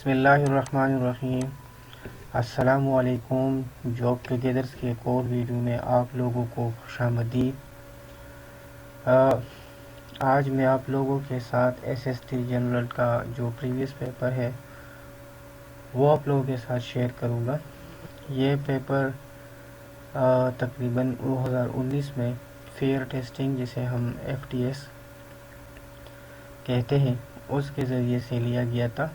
بسم اللہ الرحمن الرحیم۔ السلام علیکم۔ جاب ٹوگیدرز کے ایک اور ویڈیو میں آپ لوگوں کو خوش آمدید۔ آج میں آپ لوگوں کے ساتھ ایس ایس ٹی جنرل کا جو پریویس پیپر ہے وہ آپ لوگوں کے ساتھ شیئر کروں گا۔ یہ پیپر تقریباً 2019 میں فیئر ٹیسٹنگ جسے ہم FTS کہتے ہیں اس کے ذریعے سے لیا گیا تھا،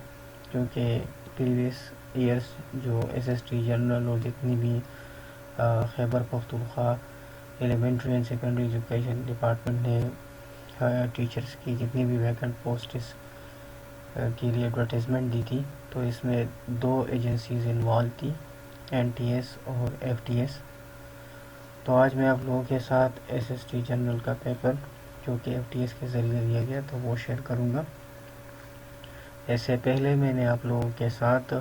کیونکہ پریویس ایئرس جو ایس ایس ٹی جنرل اور جتنی بھی Khyber Pakhtunkhwa elementary and secondary education department نے ٹیچرس کی جتنی بھی ویکنٹ پوسٹس کے لیے ایڈورٹیزمنٹ دی تھی، تو اس میں 2 ایجنسیز انوالو تھی، NTS اور FTS۔ تو آج میں آپ لوگوں کے ساتھ ایس ایس ٹی جنرل کا پیپر جو کہ FTS کے ذریعے دیا گیا تو وہ شیئر کروں گا۔ اس سے پہلے میں نے آپ لوگوں کے ساتھ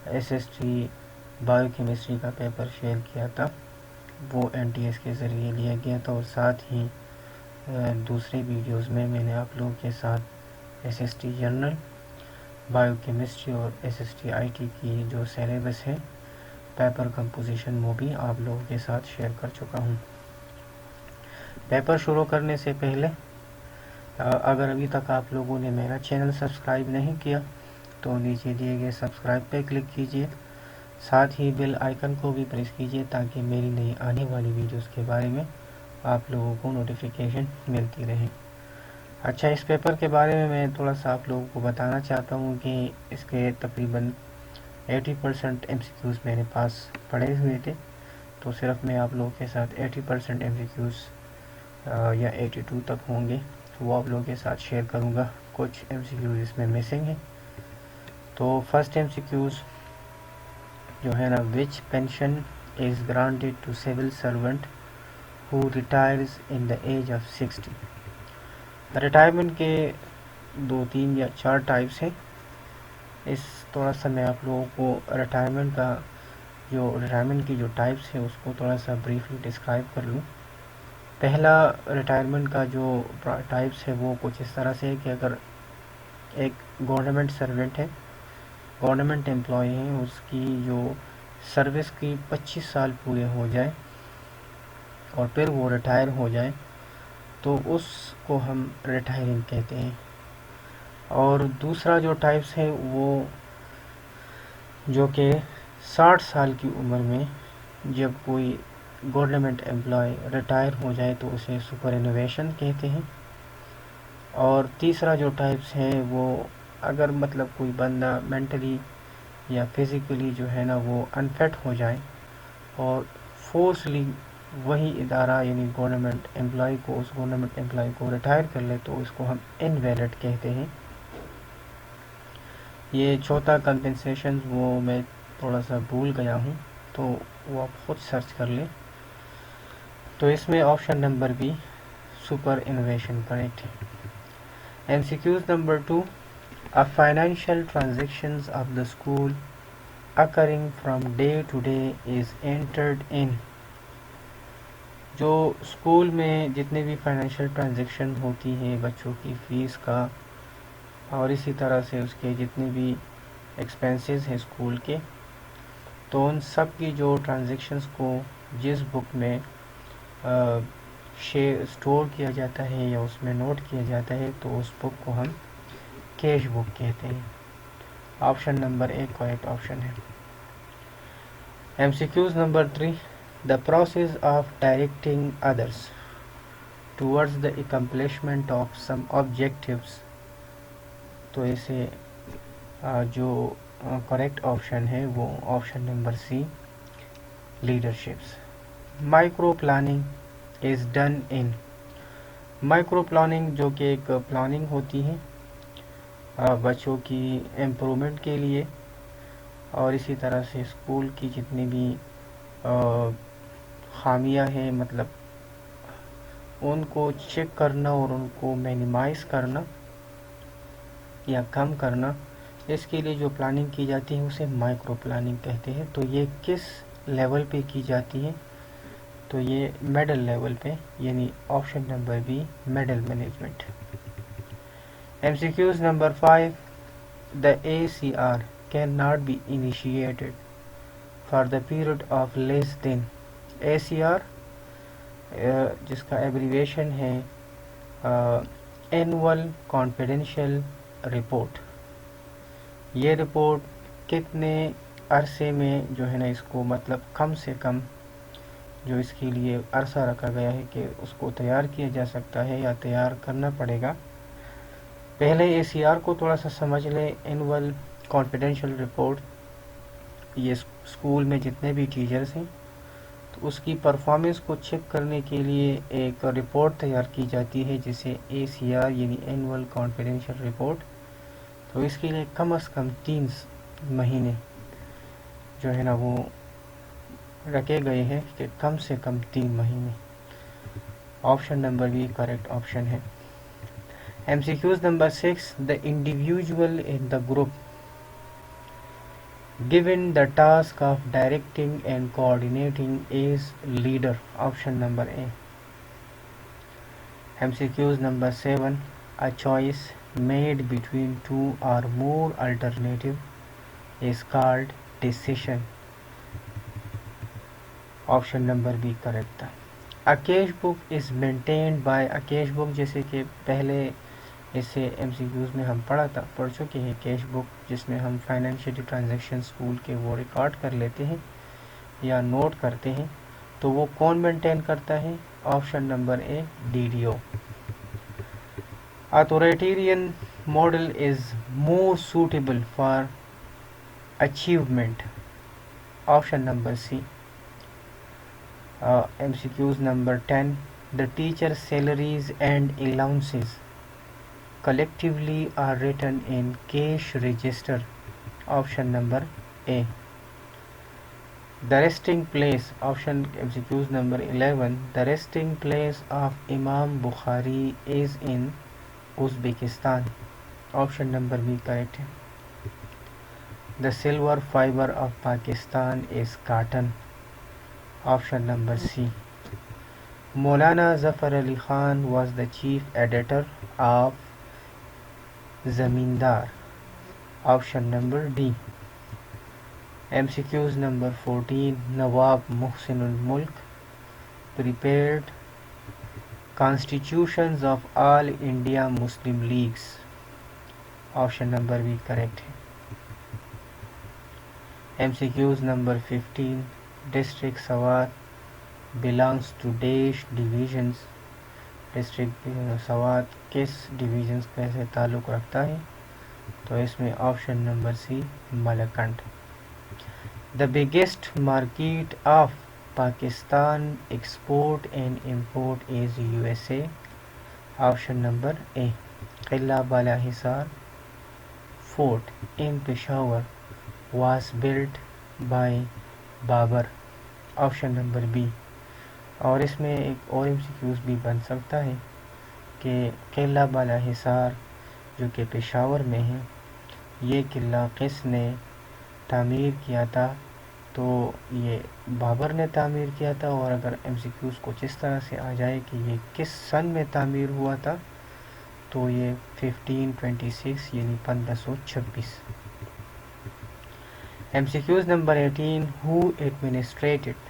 S S T bio chemistry کا پیپر شیئر کیا تھا، وہ NTS کے ذریعے لیا گیا تھا، اور ساتھ ہی دوسرے ویڈیوز میں نے آپ لوگوں کے ساتھ S S T general, bio chemistry اور SST IT کی جو سیلیبس ہے پیپر کمپوزیشن وہ بھی آپ لوگوں کے ساتھ شیئر کر چکا ہوں۔ پیپر شروع کرنے سے پہلے اگر ابھی تک آپ لوگوں نے میرا چینل سبسکرائب نہیں کیا تو نیچے دیے گئے سبسکرائب پہ کلک کیجئے، ساتھ ہی بیل آئیکن کو بھی پریس کیجئے تاکہ میری نئی آنے والی ویڈیوز کے بارے میں آپ لوگوں کو نوٹیفیکیشن ملتی رہے۔ اچھا، اس پیپر کے بارے میں تھوڑا سا آپ لوگوں کو بتانا چاہتا ہوں کہ اس کے تقریباً 80% MCQs میرے پاس پڑے ہوئے تھے، تو صرف میں آپ لوگوں کے ساتھ 80% MCQs یا 82 تک ہوں گے تو وہ آپ لوگوں کے ساتھ شیئر کروں گا۔ کچھ MCQs اس میں مسنگ ہیں۔ تو فرسٹ MCQs جو ہے نا، which pension is granted to civil servant who retires in the age of 60۔ Retirement کے 2 3 یا 4 ٹائپس ہیں۔ اس تھوڑا سا میں آپ لوگوں کو ریٹائرمنٹ کی جو ٹائپس ہیں اس کو تھوڑا سا بریفلی ڈسکرائب کر لوں۔ پہلا ریٹائرمنٹ کا جو ٹائپس ہے وہ کچھ اس طرح سے ہے کہ اگر ایک گورنمنٹ سروینٹ ہے، گورنمنٹ امپلائی ہے، اس کی جو سروس کی 25 سال پورے ہو جائے اور پھر وہ ریٹائر ہو جائے تو اس کو ہم ریٹائرنگ کہتے ہیں۔ اور دوسرا جو ٹائپس ہے وہ جو کہ 60 سال کی عمر میں جب کوئی گورنمنٹ امپلائی ریٹائر ہو جائے تو اسے سپر انویشن کہتے ہیں۔ اور تیسرا جو ٹائپس ہے وہ اگر کوئی بندہ مینٹلی یا فزیکلی جو ہے نا وہ انفٹ ہو جائے اور فورسلی وہی ادارہ یعنی گورنمنٹ امپلائی کو ریٹائر کر لے تو اس کو ہم انویلڈ کہتے ہیں۔ یہ چوتھا کمپنسیشن وہ میں تھوڑا سا بھول گیا ہوں تو وہ آپ خود سرچ کر لیں۔ تو اس میں option number B super innovation correct ہے۔ MCQs number 2، A financial transactions of the school occurring from day to day is entered in۔ جو اسکول میں جتنے بھی فائنینشیل ٹرانزیکشن ہوتی ہیں بچوں کی فیس کا اور اسی طرح سے اس کے جتنے بھی ایکسپینسز ہیں اسکول کے، تو ان سب کی جو ٹرانزیکشنز کو جس بک میں اسٹور کیا جاتا ہے یا اس میں نوٹ کیا جاتا ہے تو اس بک کو ہم کیش بک کہتے ہیں۔ آپشن نمبر 1 کریکٹ آپشن ہے۔ MCQs number 3، The process of directing others towards the accomplishment of some objectives۔ تو اسے جو کریکٹ آپشن ہے وہ option number C leaderships. Micro planning is done in. Micro planning جو کہ ایک پلاننگ ہوتی ہے بچوں کی امپرومنٹ کے لیے، اور اسی طرح سے اسکول کی جتنی بھی خامیاں ہیں ان کو چیک کرنا اور ان کو مینیمائز کرنا یا کم کرنا، اس کے لیے جو پلاننگ کی جاتی ہے اسے مائکرو پلاننگ کہتے ہیں۔ تو یہ کس لیول پہ کی جاتی ہے؟ تو یہ میڈل لیول پہ، یعنی option number B middle management. MCQs number 5، the ACR cannot be initiated for the period of less than ACR جس کا ایبریویشن ہے اینول کانفیڈینشیل رپورٹ. یہ رپورٹ کتنے عرصے میں جو ہے نا اس کو مطلب کم سے کم جو اس کے لیے عرصہ رکھا گیا ہے کہ اس کو تیار کیا جا سکتا ہے یا تیار کرنا پڑے گا. پہلے اے سی آر کو تھوڑا سا سمجھ لیں. اینول کانفیڈینشیل رپورٹ یہ اسکول میں جتنے بھی ٹیچرز ہیں تو اس کی پرفارمنس کو چیک کرنے کے لیے ایک رپورٹ تیار کی جاتی ہے جسے اے سی آر یعنی اینول کانفیڈینشیل رپورٹ. تو اس کے لیے کم از کم 3 مہینے جو ہے نا وہ رکھے گئے ہیں کہ کم سے کم 3 مہینے. آپشن نمبر بھی کریکٹ آپشن ہے. M C Qs number 6. The individual in the group given the task of directing and coordinating is leader. Option number A. MCQs number 7. A choice made between 2 or more alternative is called decision. Option number B correct. A cash book is maintained by a cash book جیسے کہ پہلے اسے M C Qs میں ہم پڑھ چکے ہیں. Cash book جس میں ہم فائنینشیل ٹرانزیکشن اسکول کے وہ ریکارڈ کر لیتے ہیں یا نوٹ کرتے ہیں تو وہ کون مینٹین کرتا ہے؟ Option number A D D O. Authoritarian model is more suitable for achievement. Option number C. M C Qs number 10. The teacher salaries and allowances collectively are written in cash register. Option number A. The resting place. Option MCQs number 11. The resting place of Imam Bukhari is in Uzbekistan. Option number B correct. The silver fiber of Pakistan is cotton. Option number C. Maulana Zafar Ali Khan was the chief editor of Zamindar. Option number D. MCQs number 14. Nawab Muhsinul Mulk prepared constitutions of all India Muslim Leagues. Option number B correct. MCQs number 15. District Sawat belongs to dash divisions. District Swat کس divisions کے سے تعلق رکھتا ہے؟ تو اس میں option number C Malakand. The biggest market of Pakistan export and import is U S A. Option number A. قلعہ Bala Hisar fort in Peshawar was built by Babur. Option number B. اور اس میں ایک اور ایم سی کیوز بھی بن سکتا ہے کہ قلعہ بالا حصار جو کہ پشاور میں ہے یہ قلعہ کس نے تعمیر کیا تھا؟ تو یہ بابر نے تعمیر کیا تھا. اور اگر ایم سی کیوز کو جس طرح سے آ جائے کہ یہ کس سن میں تعمیر ہوا تھا تو یہ 1526 یعنی 1526. M C Qs number 18. Who administered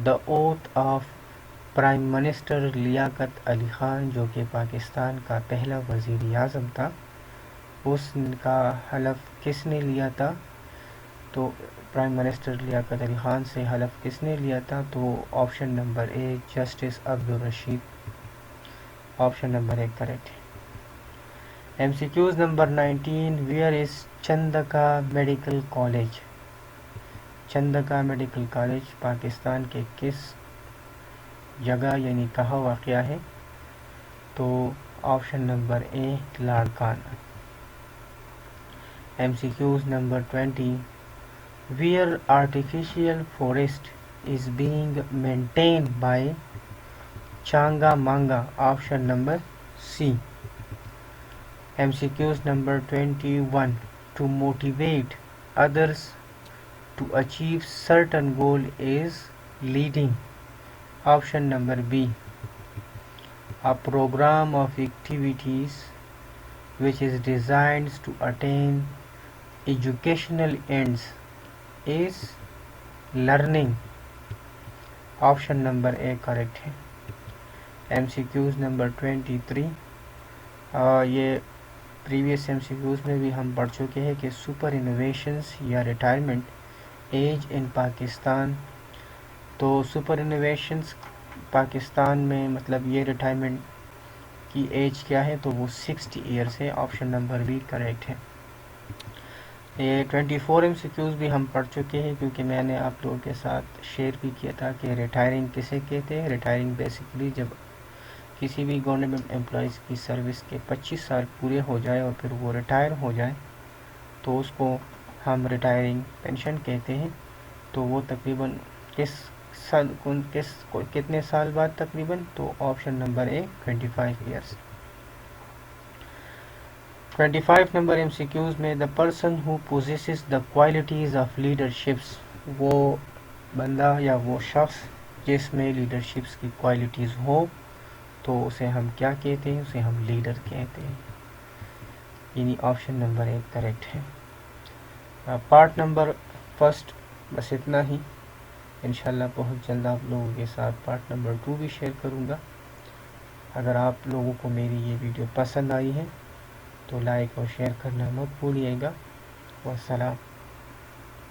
the oath of prime minister Liaquat Ali Khan جو کہ پاکستان کا پہلا وزیر اعظم تھا، اس کا حلف کس نے لیا تھا؟ تو پرائم منسٹر لیاقت علی خان سے حلف کس نے لیا تھا؟ تو option number A justice Abdul Rashid. Option number ایک correct. M C Qs number 19. Where is Chandka medical college? Chandka medical college Pakistan کے کس جگہ یعنی کہاں واقع ہے؟ تو option number A Larkana. M C Qs number 20. Where artificial forest is being maintained by Changa Manga. Option number C. M C Qs number 21. To motivate others to achieve certain goal is leading. Option number B. A program of activities which is designed to attain educational ends is learning. Option number A correct ہے. M C Qs number 23. یہ previous M C Qs میں بھی ہم پڑھ چکے ہیں کہ super innovations یا ریٹائرمنٹ ایج ان پاکستان. تو سپر انوویشنز پاکستان میں مطلب یہ ریٹائرمنٹ کی ایج کیا ہے، تو وہ 60 ایئرس ہے. آپشن نمبر بی کریکٹ ہے. یہ 24 ایم سی کیوز بھی ہم پڑھ چکے ہیں، کیونکہ میں نے آپ لوگوں کے ساتھ شیئر بھی کیا تھا کہ ریٹائرنگ کسے کہتے ہیں. ریٹائرنگ بیسیکلی جب کسی بھی گورنمنٹ امپلائیز کی سروس کے 25 سال پورے ہو جائے اور پھر وہ ریٹائر ہو جائے تو اس کو ہم ریٹائرنگ پینشن کہتے ہیں. تو وہ تقریباً کتنے سال بعد تقریباً، تو option number A 25 years. 25 number M C Qs میں the person who possesses the qualities of leaderships. وہ بندہ یا وہ شخص جس میں لیڈرشپس کی کوالٹیز ہو تو اسے ہم کیا کہتے ہیں، اسے ہم لیڈر کہتے ہیں. یعنی آپشن نمبر 1 کریکٹ ہے. پارٹ نمبر فرسٹ بس اتنا ہی. انشاءاللہ بہت جلد آپ لوگوں کے ساتھ پارٹ نمبر 2 بھی شیئر کروں گا. اگر آپ لوگوں کو میری یہ ویڈیو پسند آئی ہے تو لائک اور شیئر کرنا مت بھولیے گا. والسلام.